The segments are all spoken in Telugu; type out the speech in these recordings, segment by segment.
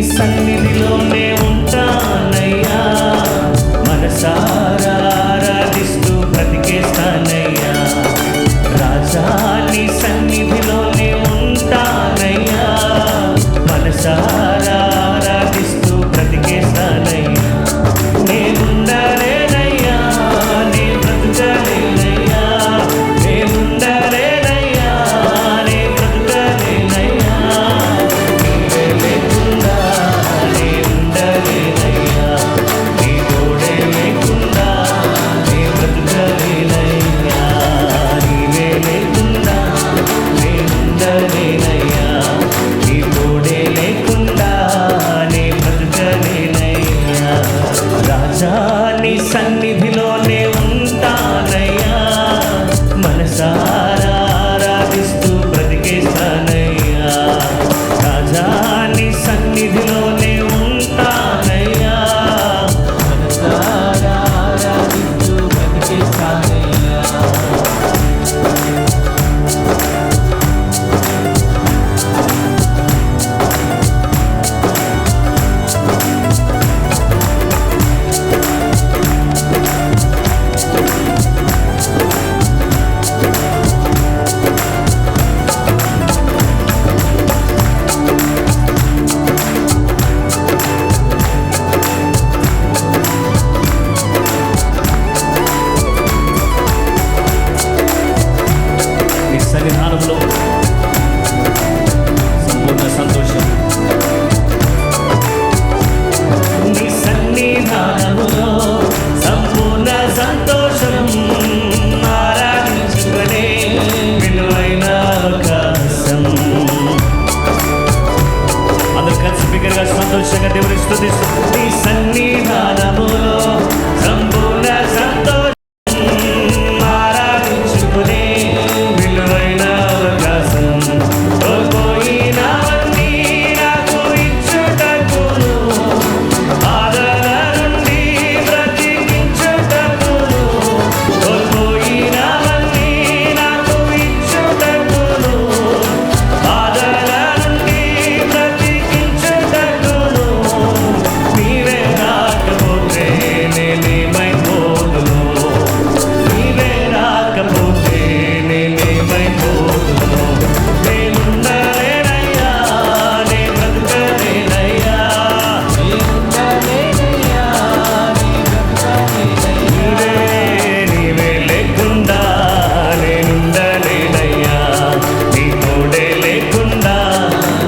సన్నిధిలోనే ఉంటానయ్యా, మనసారా ఆరాధిస్తూ బ్రతికేస్తానయ్యా. రాజా నీ సన్నిధిలోనే ఉంటానయ్యా, మనసారా ఆరాధిస్తూ బ్రతికేస్తానయ్యా. నేనుండలేనయ్యా, నే బ్రతుకలేనయ్యా, నేనుండలేనయ్యా, నే బ్రతుకలేనయ్యా. నీవే లేకుండా నే ఉండలేనయ్యా, నీ తోడే లేకుండా నే బ్రతుకలేనయ్యా. నీవే లేకుండా నే ఉండలేనయ్యా, నీ తోడే లేకుండా నే బ్రతుకలేనయ్యా. రాజా నీ సన్నిధిలోనే ఉంటానయ్యా, మనసారా ఆరాధిస్తూ బ్రతికేస్తానయ్యా. రాజా నీ సన్నిధిలోనే ఉంటానయ్యా, మనసారా ఆరాధిస్తూ బ్రతికేస్తానయ్యా. నీ సన్నిధానంలో సంపూర్ణ సంతోషం, నీ సన్నిధానములో సంపూర్ణ సంతోషం. ఆరాధించుకునే విలువైన అవకాశం. అందరూ కలిసి బిగ్గరగా సంతోషంగా దేవుని స్తుతిస్తూ నీ సన్నిధానములో సంపూర్ణ సంతోషం. ఆరాధించుకునే విలువైన అవకాశం. కోల్పోయినవన్నీ నాకు ఇచ్చుటకును, బాధల నుండి బ్రతికించుటకును. కోల్పోయినవన్నీ నాకు ఇచ్చుటకును, బాధల నుండి బ్రతికించుటకును. నీవే రాకపోతే నేనేమైపోదును, నీవే రాకపోతే నేనేమైపోదును. నేనుండలేనయ్యా, నే బ్రతుకలేనయ్యా, నేనుండలేనయ్యా, నే బ్రతుకలేనయ్యా. నీవే లేకుండా నేనుండలేనయ్యా, నీ తోడే లేకుండా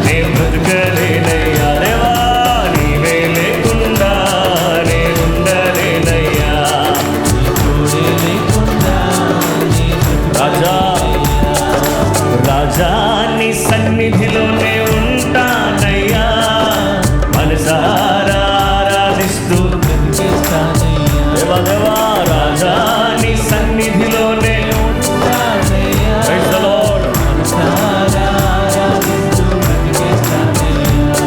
నే బ్రతుకలేనయ్యా. దేవా నీవే లేకుండా నేనుండలేనయ్యా, నీ తోడే లేకుండా నే రాజా రాజా నీ సన్నిధిలోనే ఉంటానయ్యా, మనసారా ఆరాధిస్తూ బ్రతికేస్తానయ్యా. దేవా దేవా రాజా నీ సన్నిధిలోనే ఉంటానయ్యా. Praise the Lord. మనసారా ఆరాధిస్తూ బ్రతికేస్తానయ్యా.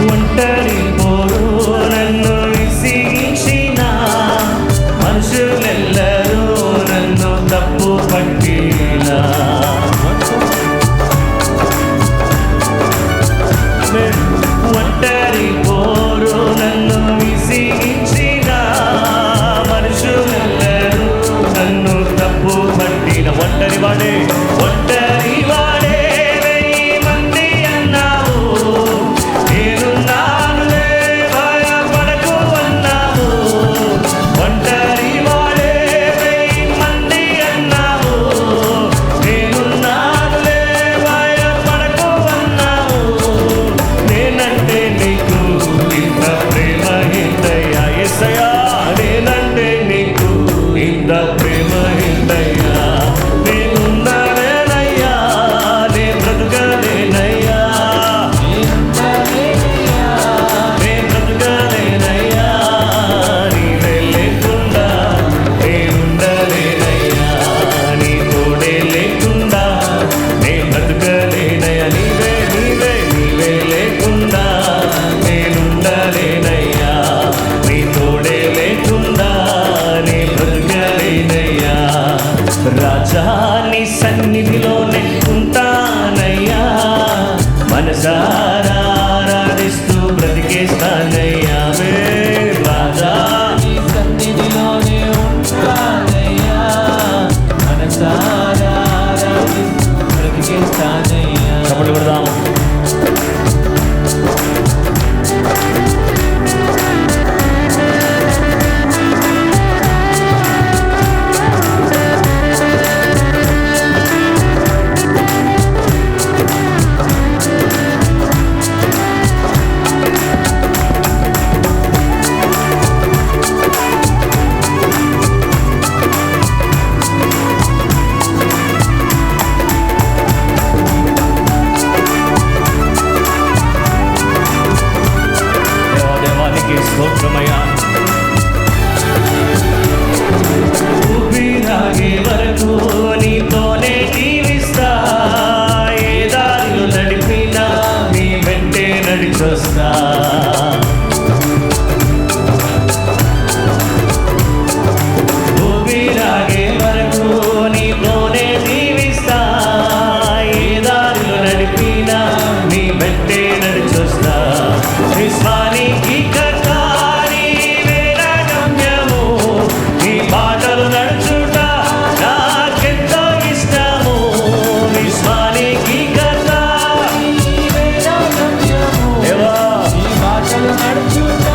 ఒంటరి పోరు నన్ను విసిగించిన మనుషులెల్లరూ నన్ను తప్పు పట్టినా. ఒంటరి పోరు నన్ను విసిగించిన మనుషులెల్లరూ నన్ను తప్పు పట్టిన. ఒంటరి వాడే ఒంటరి వాడే వెయ్యి మంది అన్నావు, నేనున్నానులే భయపడకు అన్నావు. ఒంటరి వాడే వెయ్యి మంది అన్నావు, నేనున్నానులే భయపడకు అన్నావు. నేనంటే నీకు ఇంత ప్రేమ ఇంతయ్యా యేసయ్యా, నేనంటే నీకు ఇంత ప్రేమ ఏంటయ్యా, నేనుండలేనయ్యా, నే బ్రతుకలేనయ్యా, నే బ్రతుకలేనయ్యా, నీవే లేకుండా నేనుండలేనయ్యా, నీ తోడే లేకుండా నే బ్రతుకలేనయ్యా, నీవే నీవే నీవే లేకుండా నేనుండలేనయ్యా, నీ తోడే లేకుండా నే బ్రతుకలేనయ్యా. రాజా నీ సన్నిధిలోనే ఉంటానయ్యా, మనసారా ఆరాధిస్తూ బ్రతికేస్తానయ్యా. రాజా నీ సన్నిధిలోనే ఉంటానయ్యా, మనసారా ఆరాధిస్తూ బ్రతికేస్తానయ్యా. చప్పట్లు కొడదాం. దేవానికి స్తోత్రమయ్యా. ఊపిరాగే వరకు నీతోనే జీవిస్తా, ఏ దారిలో నడిపినా నీ వెంటే నడిచొస్తా. ఊపిరాగే వరకు నీతోనే జీవిస్తా, ఏ దారిలో నడిపినా నీ వెంటే నడిచొస్తా. విశ్వానికి కర్త నీవే నా గమ్యము, నీ బాటలు నడుచుట నాకెంతో ఇష్టము. విశ్వానికి కర్త నీవే నా గమ్యము, దేవా నీ బాటలు నడుచుట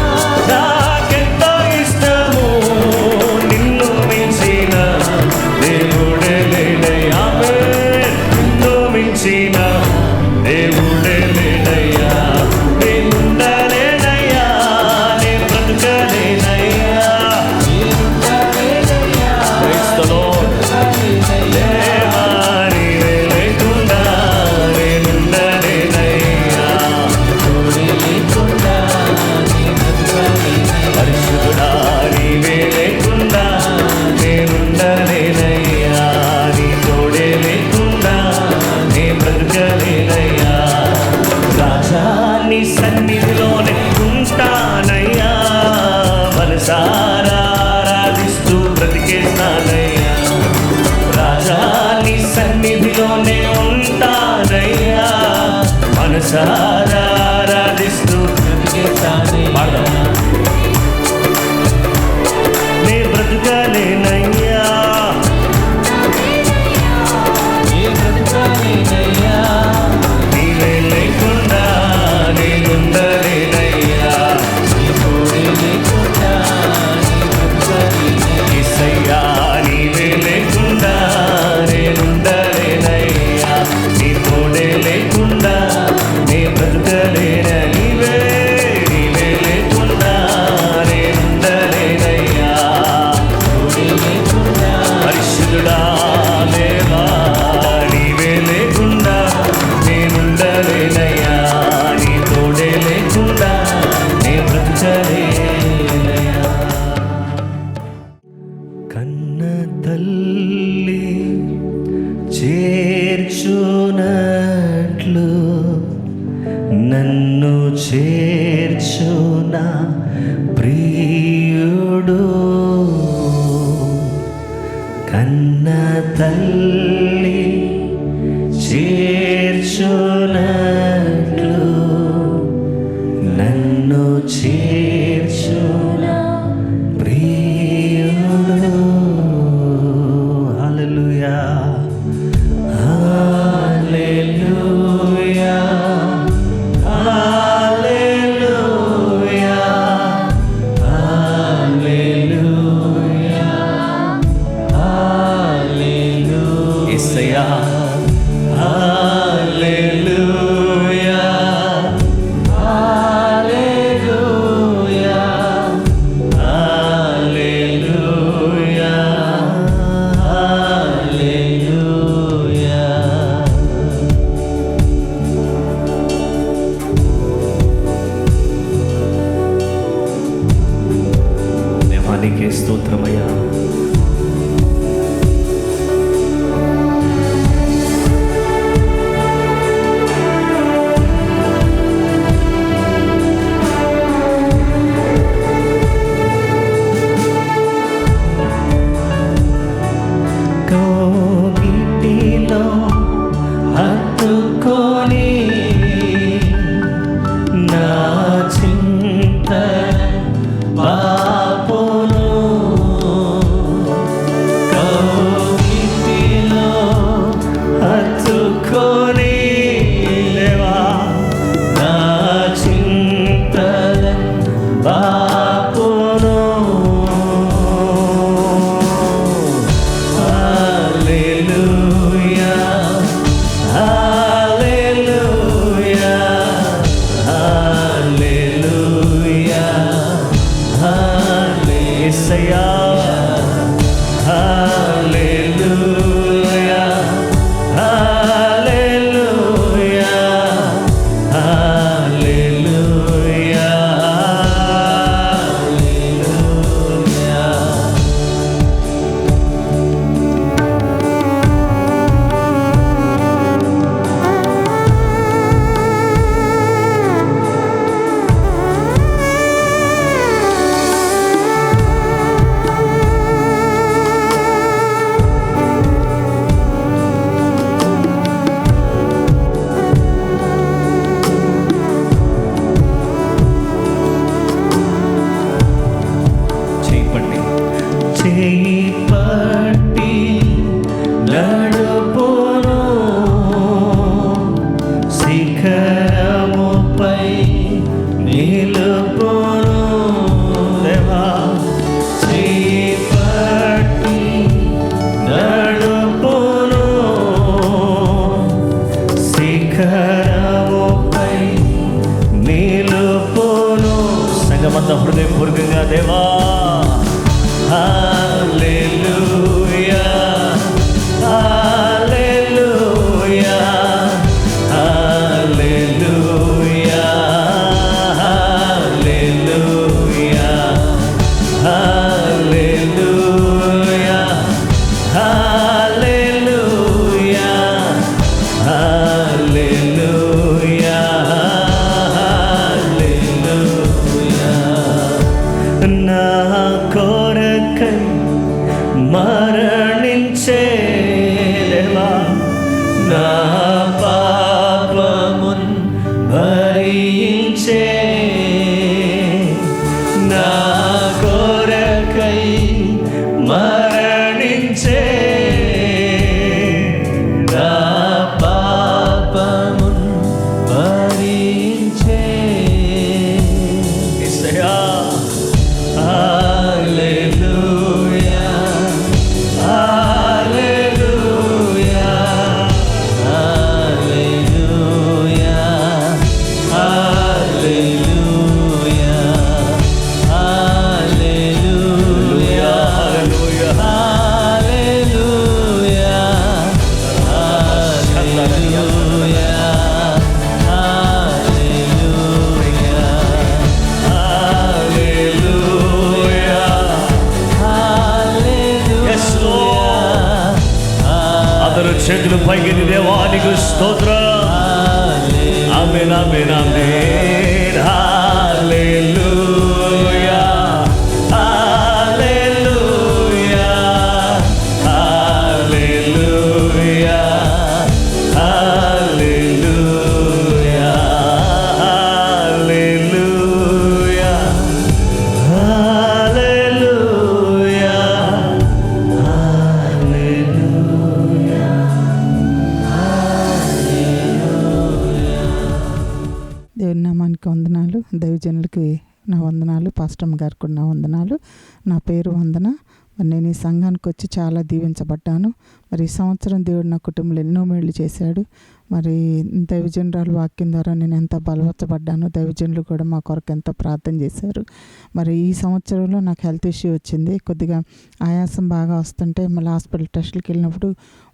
నాకెంతో ఇష్టము. నిన్ను మించిన దేవుడే లేడయ్యా, నిన్ను మించిన దేవుడే లేడయ్యా, నేనుండలేనయ్యా, నే బ్రతుకలేనయ్యా. నేనుండలేనయ్యా, Praise the Lord. బ్రతుకలేనయ్యా. దేవా నీవే లేకుండా నేనుండలేనయ్యా, తోడే లేకుండా నీ బ్రతుకలేనయ్యా. పరిశుద్ధుడా నీవే లేకుండా నేనుండలేనయ్యా, నీ తోడే లేకుండా నే బ్రతుకలేనయ్యా. రాజా నీ సన్నిధిలోనే ఉంటానయ్యా, మనసారా ఆరాధిస్తూ బ్రతికేస్తానయ్యా. రాజా నీ సన్నిధిలోనే ఉంటానయ్యా, మనసారా ఆరాధిస్తూ బ్రతికేస్తానయ్యా. నే బ్రతుకలేనయ్యా, నీ బ్రతుకలేనయ్యా. నీవే లేకుండా నేనుండలేనయ్యా. నీ తోడే లేకుండా నీ బ్రతుకలేనయ్యా. యేసయ్యా నీవే లేకుండా నేనుండలేనయ్యా, నీ తోడే లేకుండా నే బ్రతుకలేన. నీవే నీవే లేకుండా నేనుండలేనయ్యా, తోడే లేకుండా పరిశుద్ధుడా దేవా నీవే లేకుండా నేనుండలేనయ్యా, నీ తోడే లేకుండా నే బ్రతుకలేనయ్యా. కన్న తల్లి చేర్చునట్లు నన్ను చేర్చున ప్రియుడు, కన్న తల్లి చేర్చునట్లు నన్ను చేర్చున ప్రియుడు. హల్లెలూయా హల్లెలూయా హల్లెలూయా హల్లెలూయా హల్లెలూయా. యేసయ్యా హల్లెలూయా హల్లెలూయా. నా పాపమున్ భరించే నా కొరకై మరణించే నా పాపమున్ భరించే యేసయ్యా హల్లెలూయా హల్లెలూయా హల్లెలూయా హల్లెలూయా హల్లెలూయా హల్లెలూయా హల్లెలూయా హల్లెలూయా అందరూ చేతులు పైకి దేవానికి స్తోత్రం. ఆమేన్ ఆమేన్ ఆమేన్. హల్లెలూయా హల్లెలూయా హల్లెలూయా హల్లెలూయా హల్లెలూయా హల్లెలూయా దేవుని నామానికి వందనాలు. దైవజనులకి నా వందనాలు. పాస్టమ్ గారికి కూడా నా వందనాలు. నా పేరు వందన. మరి నేను ఈ సంఘానికి వచ్చి చాలా దీవించబడ్డాను. మరి ఈ సంవత్సరం దేవుడు నా కుటుంబంలో ఎన్నో మేళ్ళు చేశాడు. మరి దైవజనురాలు వాక్యం ద్వారా నేను ఎంత బలపరచబడ్డాను. దైవజనులు కూడా మా కొరకు ఎంతో ప్రార్థన చేశారు. మరి ఈ సంవత్సరంలో నాకు హెల్త్ ఇష్యూ వచ్చింది. కొద్దిగా ఆయాసం బాగా వస్తుంటే మళ్ళీ హాస్పిటల్ టెస్టులకు వెళ్ళినప్పుడు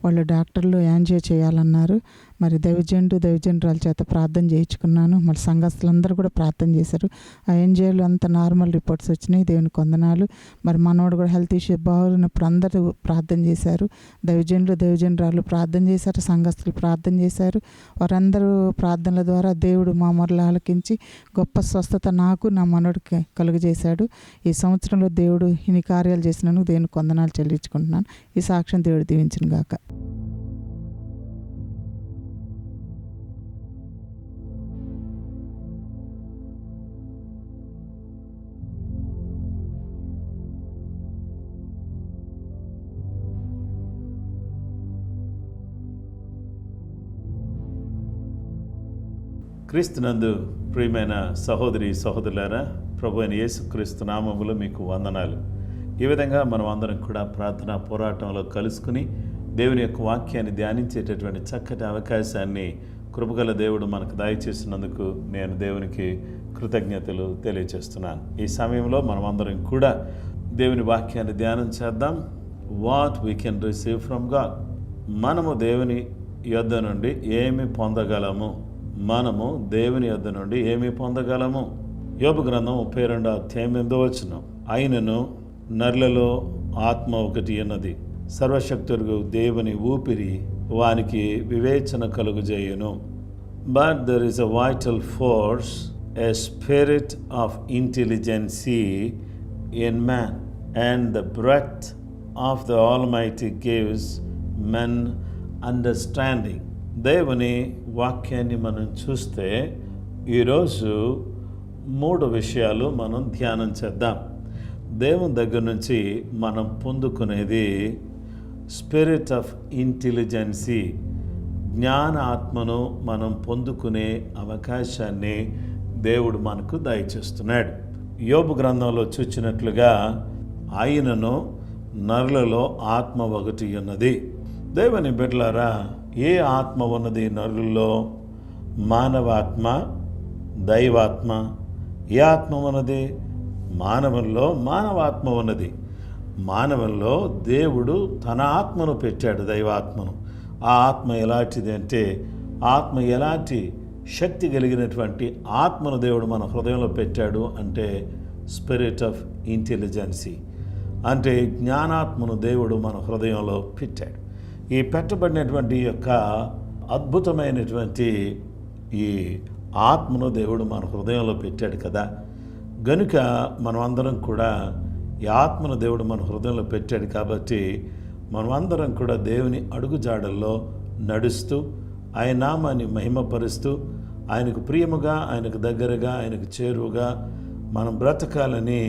వాళ్ళు డాక్టర్లు యాంజియో చేయాలన్నారు. మరి దైవజనురాల చేత ప్రార్థన చేయించుకున్నాను. మరి సంఘస్థులందరూ కూడా ప్రార్థన చేశారు. ఆ యాంజియోలో అంత నార్మల్ రిపోర్ట్స్ వచ్చినాయి. దేవునికి వందనాలు. మరి మనోడు కూడా హెల్త్ ఇష్యూ బాగున్నప్పుడు అందరూ ప్రార్థన చేశారు. దైవజనురాలు ప్రార్థన చేశారు. సంఘస్థులు ప్రార్థన చేశారు. వారందరూ ప్రార్థనల ద్వారా దేవుడు మా మొరలు ఆలకించి గొప్ప స్వస్థత నాకు నా మనోడికి కలుగజేశాడు. ఈ సంవత్సరంలో దేవుడు ఇన్ని కార్యాలు చేసినందుకు దేవునికి వందనాలు చెల్లించుకుంటున్నాను. ఈ సాక్ష్యం దేవుడు దీవించును గాక. క్రీస్తునందు ప్రియమైన సహోదరి సహోదరులారా, ప్రభు అయిన యేసుక్రీస్తు నామములో మీకు వందనాలు. ఈ విధంగా మనం అందరం కూడా ప్రార్థనా పోరాటంలో కలుసుకుని దేవుని యొక్క వాక్యాన్ని ధ్యానించేటటువంటి చక్కటి అవకాశాన్ని కృపగల దేవుడు మనకు దయచేసినందుకు నేను దేవునికి కృతజ్ఞతలు తెలియజేస్తున్నాను. ఈ సమయంలో మనం అందరం కూడా దేవుని వాక్యాన్ని ధ్యానం చేద్దాం. What we can receive from God. మనము దేవుని యొద్ద నుండి ఏమి పొందగలము? మనము దేవుని యొద్ద నుండి ఏమి పొందగలము? యోబు గ్రంథం 32:8 అయినను నరులలో ఆత్మ ఒకటి ఉన్నది, సర్వశక్తుడు దేవుని ఊపిరి వానికి వివేచన కలుగజేయును. But there is a vital force, a spirit of intelligence in man, and the breath of the Almighty gives men understanding. దేవుని వాక్యాన్ని మనం చూస్తే ఈరోజు 3 విషయాలు మనం ధ్యానం చేద్దాం. దేవుని దగ్గర నుంచి మనం పొందుకునేది స్పిరిట్ ఆఫ్ ఇంటెలిజెన్సీ, జ్ఞాన ఆత్మను మనం పొందుకునే అవకాశాన్ని దేవుడు మనకు దయచేస్తున్నాడు. యోబు గ్రంథంలో చూచినట్లుగా ఆయనను నరులలో ఆత్మ ఒకటి ఉన్నది. దేవుని బిడ్డలారా, ఏ ఆత్మ ఉన్నది నరులలో? మానవాత్మ, దైవాత్మ. ఏ ఆత్మ ఉన్నది? మానవుల్లో మానవాత్మ ఉన్నది. మానవుల్లో దేవుడు తన ఆత్మను పెట్టాడు, దైవాత్మను. ఆ ఆత్మ ఎలాంటిది అంటే, ఆత్మ ఎలాంటి శక్తి కలిగినటువంటి ఆత్మను దేవుడు మన హృదయంలో పెట్టాడు అంటే స్పిరిట్ ఆఫ్ ఇంటెలిజెన్సీ, అంటే జ్ఞానాత్మను దేవుడు మన హృదయంలో పెట్టాడు. ఈ పెట్టబడినటువంటి యొక్క అద్భుతమైనటువంటి ఈ ఆత్మను దేవుడు మన హృదయంలో పెట్టాడు కదా. గనుక మనం అందరం కూడా ఈ ఆత్మను దేవుడు మన హృదయంలో పెట్టాడు కాబట్టి మనం అందరం కూడా దేవుని అడుగుజాడల్లో నడుస్తూ ఆయన నామాన్ని మహిమపరుస్తూ ఆయనకు ప్రియముగా, ఆయనకు దగ్గరగా, ఆయనకు చేరువుగా మనం బ్రతకాలని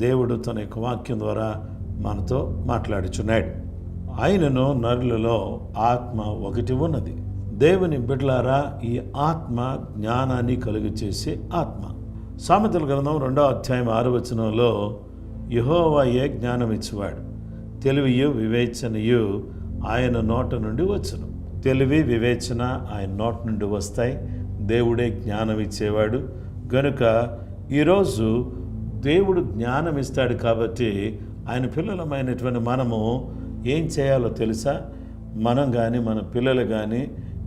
దేవుడు తన యొక్క వాక్యం ద్వారా మనతో మాట్లాడుచున్నాడు. ఆయనను నరులలో ఆత్మ ఒకటి ఉన్నది. దేవుని బిడ్డలారా, ఈ ఆత్మ జ్ఞానాన్ని కలుగు చేసే ఆత్మ. సామెతల గ్రంథం 2వ అధ్యాయం 6వ వచనంలో యెహోవాయే జ్ఞానం ఇచ్చేవాడు, తెలివియు వివేచనయు ఆయన నోట నుండి వచ్చును. తెలివి, వివేచన ఆయన నోట నుండి వస్తాయి. దేవుడే జ్ఞానం ఇచ్చేవాడు. గనుక ఈరోజు దేవుడు జ్ఞానం ఇస్తాడు కాబట్టి ఆయన పిల్లలమైనటువంటి మనము ఏం చేయాలో తెలుసా? మనం కానీ మన పిల్లలు కానీ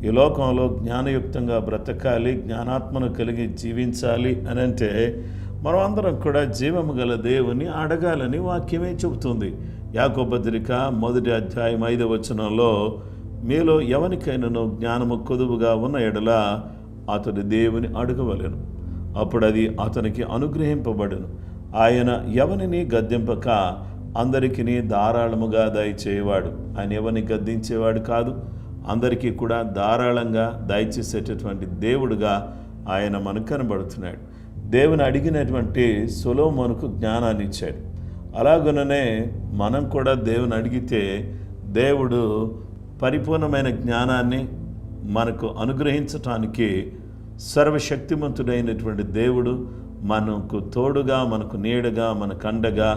ఈ లోకంలో జ్ఞానయుక్తంగా బ్రతకాలి, జ్ఞానాత్మను కలిగి జీవించాలి అని అంటే మనం అందరం కూడా జీవము గల దేవుని అడగాలని వాక్యమే చెబుతుంది. యాకోబు పత్రిక 1వ అధ్యాయం 5వ వచనంలో మీలో ఎవరికైనాను జ్ఞానము కొదువుగా ఉన్న ఎడల అతడు దేవుని అడగవలెను, అప్పుడు అది అతనికి అనుగ్రహింపబడును. ఆయన ఎవరిని గద్దింపక అందరికీ ధారాళముగా దయచేయవాడు. ఆయన ఎవరిని గద్దించేవాడు కాదు, అందరికీ కూడా ధారాళంగా దయచేసేటటువంటి దేవుడుగా ఆయన మనకు కనబడుతున్నాడు. దేవుని అడిగినటువంటి సొలొమోనుకు జ్ఞానాన్ని ఇచ్చాడు. అలాగుననే మనం కూడా దేవుని అడిగితే దేవుడు పరిపూర్ణమైన జ్ఞానాన్ని మనకు అనుగ్రహించటానికి సర్వశక్తిమంతుడైనటువంటి దేవుడు మనకు తోడుగా, మనకు నీడగా, మనకు అండగా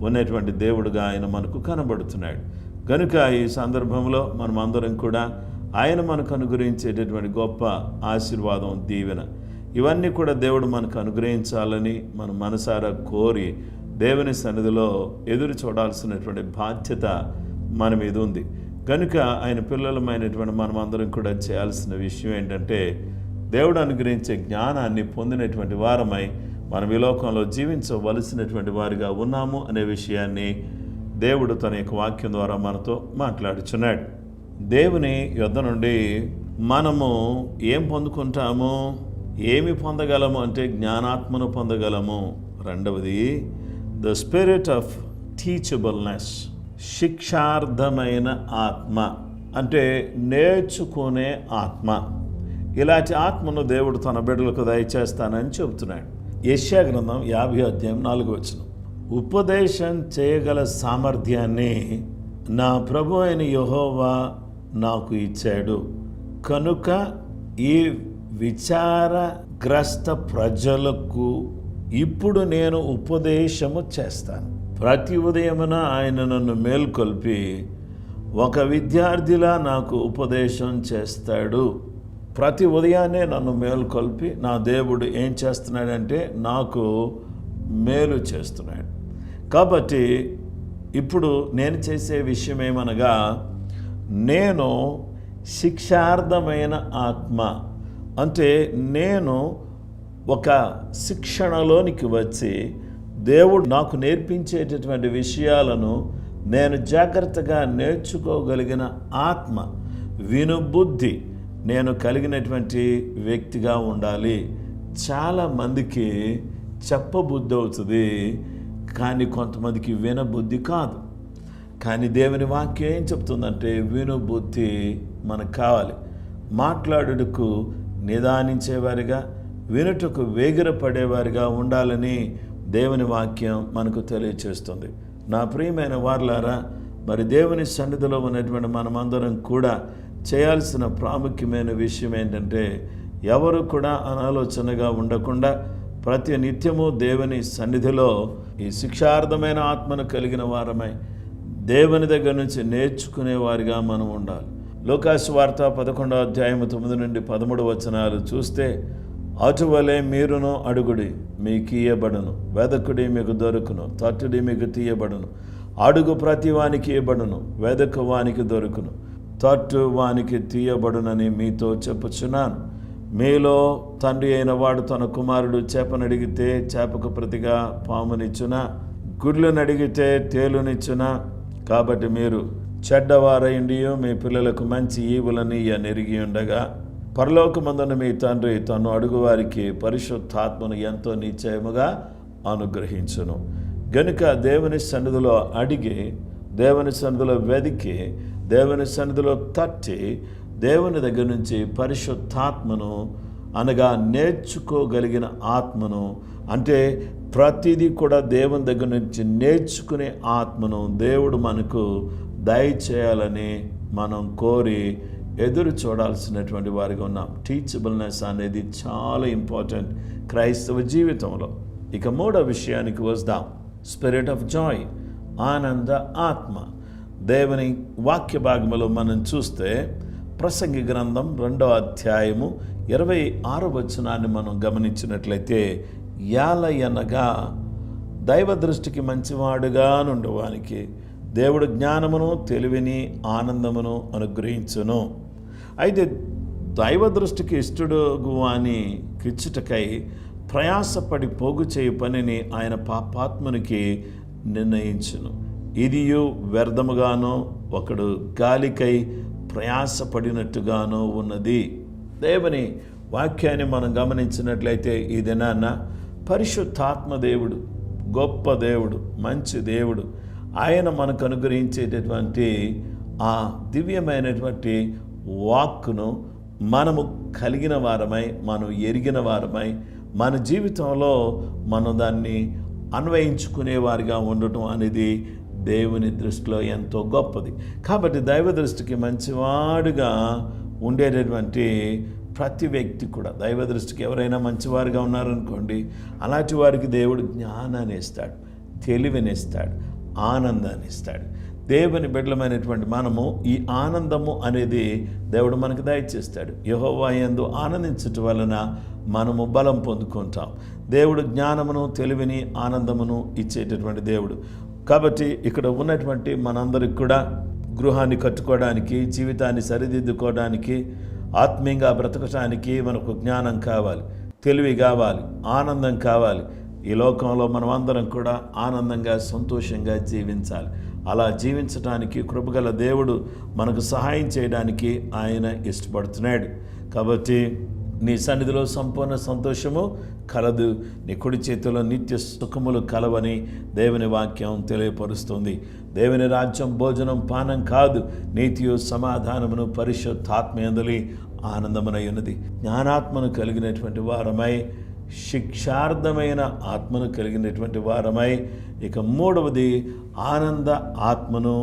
ఉన్నటువంటి దేవుడుగా ఆయన మనకు కనబడుతున్నాడు. కనుక ఈ సందర్భంలో మనం అందరం కూడా ఆయన మనకు అనుగ్రహించేటటువంటి గొప్ప ఆశీర్వాదం, దీవెన ఇవన్నీ కూడా దేవుడు మనకు అనుగ్రహించాలని మనం మనసారా కోరి దేవుని సన్నిధిలో ఎదురు చూడాల్సినటువంటి బాధ్యత మన మీద ఉంది. కనుక ఆయన పిల్లలమైనటువంటి మనం అందరం కూడా చేయాల్సిన విషయం ఏంటంటే దేవుడు అనుగ్రహించే జ్ఞానాన్ని పొందినటువంటి వారమై మనం ఈ లోకంలో జీవించవలసినటువంటి వారిగా ఉన్నాము అనే విషయాన్ని దేవుడు తన యొక్క వాక్యం ద్వారా మనతో మాట్లాడుచున్నాడు. దేవుని యొద్ద నుండి మనము ఏం పొందుకుంటాము, ఏమి పొందగలము అంటే జ్ఞానాత్మను పొందగలము. రెండవది ద స్పిరిట్ ఆఫ్ టీచబుల్నెస్, శిక్షార్థమైన ఆత్మ అంటే నేర్చుకునే ఆత్మ. ఇలాంటి ఆత్మను దేవుడు తన బిడ్డలకు దయచేస్తానని చెబుతున్నాడు. యెషయా గ్రంథం 50వ అధ్యాయం 4వ వచనం, ఉపదేశం చేయగల సామర్థ్యాన్ని నా ప్రభు అయిన యెహోవా నాకు ఇచ్చాడు, కనుక ఈ విచారగ్రస్త ప్రజలకు ఇప్పుడు నేను ఉపదేశము చేస్తాను. ప్రతి ఉదయమున ఆయన నన్ను మేల్కొల్పి ఒక విద్యార్థిలా నాకు ఉపదేశం చేస్తాడు. ప్రతి ఉదయాన్నే నన్ను మేల్కొల్పి నా దేవుడు ఏం చేస్తున్నాడంటే నాకు మేలు చేస్తున్నాడు. కాబట్టి ఇప్పుడు నేను చేసే విషయం ఏమనగా, నేను శిక్షార్థమైన ఆత్మ అంటే నేను ఒక శిక్షణలోనికి వచ్చి దేవుడు నాకు నేర్పించేటటువంటి విషయాలను నేను జాగ్రత్తగా నేర్చుకోగలిగిన ఆత్మ, వినుబుద్ధి నేను కలిగినటువంటి వ్యక్తిగా ఉండాలి. చాలామందికి చెప్పబుద్ధి అవుతుంది, కానీ కొంతమందికి వినబుద్ధి కాదు. కానీ దేవుని వాక్యం ఏం చెప్తుందంటే వినుబుద్ధి మనకు కావాలి. మాట్లాడుటకు నిదానించేవారిగా, వినుటకు వేగిరపడేవారిగా ఉండాలని దేవుని వాక్యం మనకు తెలియచేస్తుంది. నా ప్రియమైన వారలారా, మరి దేవుని సన్నిధిలో ఉన్నటువంటి మనమందరం కూడా చేయాల్సిన ప్రాముఖ్యమైన విషయం ఏంటంటే ఎవరు కూడా అనాలోచనగా ఉండకుండా ప్రతి నిత్యము దేవుని సన్నిధిలో ఈ శిక్షార్థమైన ఆత్మను కలిగిన వారమై దేవుని దగ్గర నుంచి నేర్చుకునే వారిగా మనం ఉండాలి. లూకాసు వార్త 11వ అధ్యాయం 9 నుండి 13 వచనాలు చూస్తే, అటువలే మీరును అడుగుడి మీకు ఇయ్యబడును, వెదకుడి మీకు దొరుకును, తట్టుడి మీకు తీయబడును. అడుగు ప్రతి వానికి ఇవ్వబడును, వెదకు వానికి దొరుకును, తట్టు వానికి తీయబడునని మీతో చెప్పుచున్నాను. మీలో తండ్రి అయిన వాడు తన కుమారుడు చేపనడిగితే చేపకు ప్రతిగా పామునిచ్చునా, గుడ్లనడిగితే తేలునిచ్చునా? కాబట్టి మీరు చెడ్డవారైండియో మీ పిల్లలకు మంచి ఈవులని నెరిగి ఉండగా పరలోకమందున మీ తండ్రి తను అడుగువారికి పరిశుద్ధాత్మను ఎంతో నిశ్చయముగా అనుగ్రహించును. గనుక దేవుని సన్నిధిలో అడిగి, దేవుని సన్నిధిలో వెదికి, దేవుని సన్నిధిలో తట్టి దేవుని దగ్గర నుంచి పరిశుద్ధాత్మను అనగా నేర్చుకోగలిగిన ఆత్మను, అంటే ప్రతిదీ కూడా దేవుని దగ్గర నుంచి నేర్చుకునే ఆత్మను దేవుడు మనకు దయచేయాలని మనం కోరి ఎదురు చూడాల్సినటువంటి వారిగా ఉన్నాం. టీచబుల్నెస్ అనేది చాలా ఇంపార్టెంట్ క్రైస్తవ జీవితంలో. ఇక మూడో విషయానికి వస్తాం. స్పిరిట్ ఆఫ్ జాయ్, ఆనంద ఆత్మ. దేవుని వాక్య భాగంలో మనం చూస్తే ప్రసంగి గ్రంథం 2వ అధ్యాయము 26వ వచనాన్ని మనం గమనించినట్లయితే, యాలయనగా దైవ దృష్టికి మంచివాడుగా నుండువానికి దేవుడు జ్ఞానమును, తెలివిని, ఆనందమును అనుగ్రహించును. అయితే దైవ దృష్టికి ఇష్టడుగు అని కిచ్చుటకై ప్రయాసపడి పోగు చేయు పనిని ఆయన పాపాత్మునికి నిర్ణయించును. ఇదియు వ్యర్థముగానో ఒకడు గాలికై ప్రయాసపడినట్టుగానో ఉన్నది. దేవుని వాక్యాన్ని మనం గమనించినట్లయితే ఈ దినాన్న పరిశుద్ధాత్మ దేవుడు, గొప్ప దేవుడు, మంచి దేవుడు, ఆయన మనకు అనుగ్రహించేటటువంటి ఆ దివ్యమైనటువంటి వాక్కును మనము కలిగిన వారమై, మనం ఎరిగిన వారమై, మన జీవితంలో మనం దాన్ని అన్వయించుకునేవారిగా ఉండటం అనేది దేవుని దృష్టిలో ఎంతో గొప్పది. కాబట్టి దైవ దృష్టికి మంచివాడుగా ఉండేటటువంటి ప్రతి వ్యక్తి కూడా, దైవ దృష్టికి ఎవరైనా మంచివారుగా ఉన్నారనుకోండి, అలాంటి వారికి దేవుడు జ్ఞానాన్ని ఇస్తాడు, తెలివిని ఇస్తాడు, ఆనందాన్ని ఇస్తాడు. దేవుని బిడ్డలమైనటువంటి మనము ఈ ఆనందము అనేది దేవుడు మనకు దయచేస్తాడు. యెహోవా యందు ఆనందించటం వలన మనము బలం పొందుకుంటాం. దేవుడు జ్ఞానమును, తెలివిని, ఆనందమును ఇచ్చేటటువంటి దేవుడు. కాబట్టి ఇక్కడ ఉన్నటువంటి మనందరికి కూడా గృహాన్ని కట్టుకోవడానికి, జీవితాన్ని సరిదిద్దుకోవడానికి, ఆత్మీయంగా బ్రతకటానికి మనకు జ్ఞానం కావాలి, తెలివి కావాలి, ఆనందం కావాలి. ఈ లోకంలో మనం అందరం కూడా ఆనందంగా, సంతోషంగా జీవించాలి. అలా జీవించడానికి కృపగల దేవుడు మనకు సహాయం చేయడానికి ఆయన ఇష్టపడుతున్నాడు. కాబట్టి నీ సన్నిధిలో సంపూర్ణ సంతోషము కలదు, నీ కుడి చేతిలో నిత్య సుఖములు కలవని దేవుని వాక్యం తెలియపరుస్తుంది. దేవుని రాజ్యం భోజనం పానం కాదు, నీతియు సమాధానమును పరిశుద్ధాత్మయందలి ఆనందమునై ఉన్నది. జ్ఞానాత్మను కలిగినటువంటి వారమై, శిక్షార్థమైన ఆత్మను కలిగినటువంటి వారమై, ఇక మూడవది ఆనంద ఆత్మను,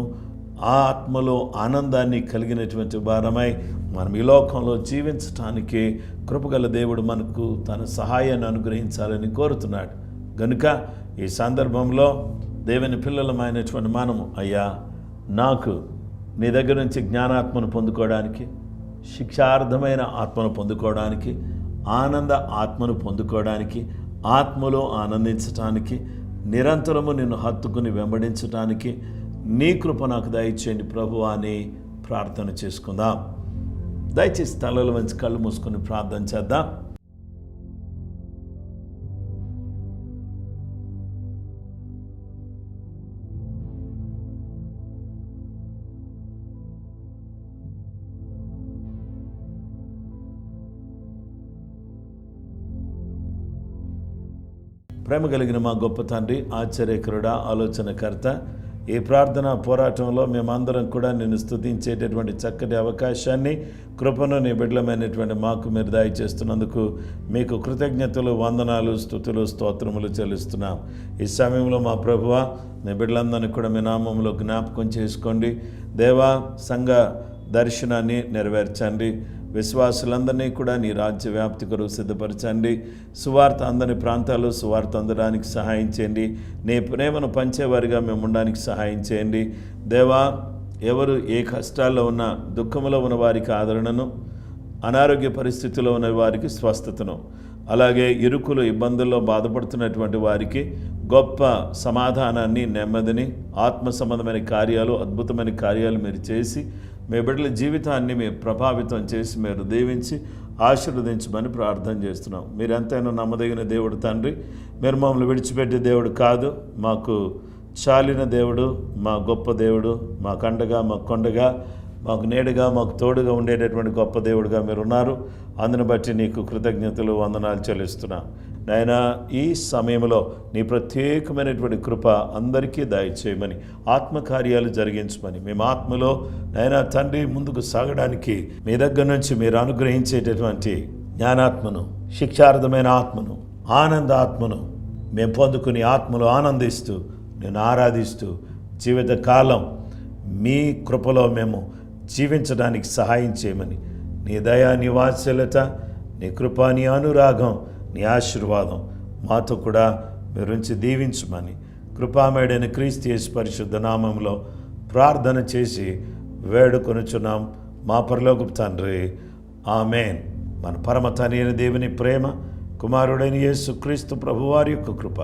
ఆ ఆత్మలో ఆనందాన్ని కలిగినటువంటి వారమై మనం ఈ లోకంలో జీవించటానికి కృపగల దేవుడు మనకు తన సహాయాన్ని అనుగ్రహించాలని కోరుతున్నాడు. గనుక ఈ సందర్భంలో దేవుని పిల్లలమైనటువంటి మనము, అయ్యా నాకు నీ దగ్గర నుంచి జ్ఞానాత్మను పొందుకోవడానికి, శిక్షార్థమైన ఆత్మను పొందుకోవడానికి, ఆనంద ఆత్మను పొందుకోవడానికి, ఆత్మలో ఆనందించటానికి, నిరంతరము నిన్ను హత్తుకుని వెంబడించటానికి నీ కృప నాకు దయచేయండి ప్రభువా అని ప్రార్థన చేసుకుందాం. దయచేసి తలలు వంచి కళ్ళు మూసుకొని ప్రార్థన చేద్దాం. ప్రేమ కలిగిన మా గొప్ప తండ్రి, ఆశ్చర్యకరుడా, ఆలోచనకర్త, ఈ ప్రార్థన పోరాటంలో మేమందరం కూడా నిన్ను స్తుతించేటటువంటి చక్కటి అవకాశాన్ని, కృపను నీ బిడ్డలమైనటువంటి మాకు మీరు దయచేస్తున్నందుకు మీకు కృతజ్ఞతలు, వందనాలు, స్తుతులు, స్తోత్రములు చెల్లిస్తున్నాం. ఈ సమయంలో మా ప్రభువా, నీ బిడ్డలందరినీ కూడా మీ నామంలో జ్ఞాపకం చేసుకోండి. దేవా, సంఘ దర్శనాన్ని నెరవేర్చండి. విశ్వాసులందరినీ కూడా నీ రాజ్య వ్యాప్తి కొరకు సిద్ధపరచండి. సువార్త అందని ప్రాంతాల్లో సువార్త అందడానికి సహాయం చేయండి. నీ ప్రేమను పంచేవారిగా మేము ఉండడానికి సహాయం చేయండి. దేవా, ఎవరు ఏ కష్టాల్లో ఉన్న, దుఃఖంలో ఉన్న వారికి ఆదరణను, అనారోగ్య పరిస్థితిలో ఉన్న వారికి స్వస్థతను, అలాగే ఇరుకులు, ఇబ్బందుల్లో బాధపడుతున్నటువంటి వారికి గొప్ప సమాధానాన్ని, నెమ్మదిని, ఆత్మ సంబంధమైన కార్యాలు, అద్భుతమైన కార్యాలు మీరు చేసి మీ బిడ్డల జీవితాన్ని మీరు ప్రభావితం చేసి మీరు దీవించి ఆశీర్వదించమని ప్రార్థన చేస్తున్నాం. మీరు ఎంతైనా నమ్మదగిన దేవుడు తండ్రి. మీరు మమ్మల్ని విడిచిపెట్టే దేవుడు కాదు, మాకు చాలిన దేవుడు, మా గొప్ప దేవుడు, మా కండగా, మా కొండగా, మాకు నీడగా, మాకు తోడుగా ఉండేటటువంటి గొప్ప దేవుడుగా మీరు ఉన్నారు. అందుని బట్టి నీకు కృతజ్ఞతలు, వందనాలు చెల్లిస్తున్నాం. నాయన ఈ సమయంలో నీ ప్రత్యేకమైనటువంటి కృప అందరికీ దయచేయమని, ఆత్మకార్యాలు జరిగించమని, మేము ఆత్మలో నాయన తండ్రి ముందుకు సాగడానికి మీ దగ్గర నుంచి మీరు అనుగ్రహించేటటువంటి జ్ఞానాత్మను, శిక్షార్థమైన ఆత్మను, ఆనందాత్మను మేము పొందుకుని ఆత్మలో ఆనందిస్తూ నేను ఆరాధిస్తూ జీవితకాలం మీ కృపలో మేము జీవించడానికి సహాయం చేయమని, నీ దయ, నీ వాత్సల్యత, నీ కృప, నీ అనురాగం, నీ ఆశీర్వాదం మాతో కూడా మీరుంచి దీవించమని కృపామయుడైన క్రీస్తు యేసు పరిశుద్ధ నామంలో ప్రార్థన చేసి వేడుకొనుచున్నాం మా పరలోకపు తండ్రి. ఆమేన్. మన పరమ తండ్రి అయిన దేవుని ప్రేమ, కుమారుడైన యేసు క్రీస్తు ప్రభువారి యొక్క కృప,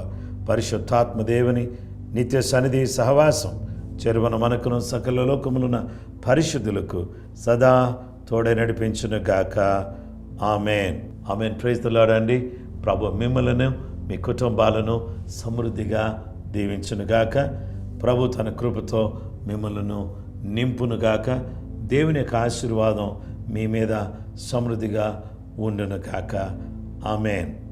పరిశుద్ధాత్మ దేవుని నిత్య సన్నిధి సహవాసం చెరువన మనకును సకల లోకములున్న పరిశుద్ధులకు సదా తోడే నడిపించును గాక. ఆమేన్. ఆమేన్. ప్రైజ్ ది లార్డ్ అండి. ప్రభు మిమ్మలను మీ కుటుంబాలను సమృద్ధిగా దీవించునుగాక. ప్రభు తన కృపతో మిమ్మలను నింపునుగాక. దేవుని యొక్క ఆశీర్వాదం మీ మీద సమృద్ధిగా ఉండునుగాక. ఆమేన్.